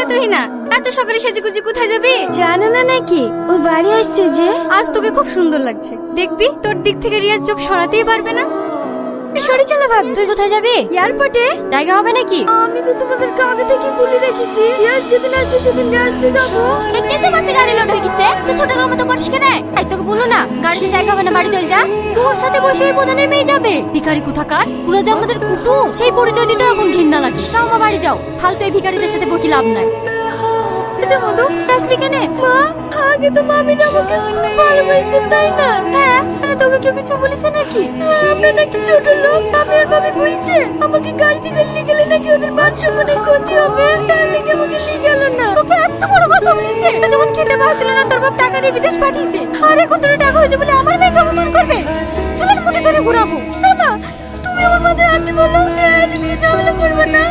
তুহিনা, এত সকালে সেজেগুজে কোথায় যাবি? জানো না নাকি ও বাড়ি আসছে যে? আজ তোকে খুব সুন্দর লাগছে, দেখবি তোর দিক থেকে রিয়াজ চোখ সরাতেই পারবে না। সরি চলো ভাবি। তুই কোথায় যাবি? এয়ারপোর্টে। জায়গা হবে নাকি? আমি তো তোমাদেরকে আগে থেকে বলে রেখেছি, রিয়াজ যেদিন আসবে সেদিন আসতে যাবো। একদিন তো বাসে গাড়ি লোড হয়ে গেছে, তুই ছোট রকম তো করিস কেন? তাই তোকে বললো না গাড়িতে জায়গা হবে না, বাড়ি চল যা। তোর সাথে বসে ওই প্রধানের মেয়ে যাবে? ভিখারি কোথাকার, পুরো যে আমাদের কুটুম, সেই পরিচয় দিতে এখন ঘৃণা লাগে। তাও মা বাড়ি যাও, ফালতু এই ভিখারিদের সাথে বকি লাভ নাই। মধু আসলি কেন? মা, আগে তো মামিরা আমাকে ভালোবাসতেন তাই না? হ্যাঁ, মানে তোকে কেউ কিছু বলেছে নাকি? আমরা নাকি ছোট লোক, আমি আর ভাবি বলছে আমাকে গাড়ি থেকে নিয়ে গেলে নাকি ওদের মান সম্মানের ক্ষতি হবে, তার লেগে আমাকে নিয়ে গেল না। তোকে এত বড় কথা বলেছে? যখন খেতে পারছিল না তোর বাপ টাকা দিয়ে বিদেশ পাঠিয়েছে, আরে কত টাকা হয়েছে বলে আমার মেয়েকে অপমান করবে? চুলের মুঠি ধরে ঘুরাবো। না মা, তুমি আমার মাথায় হাত দিয়ে বলো, ঝামেলা করবে না।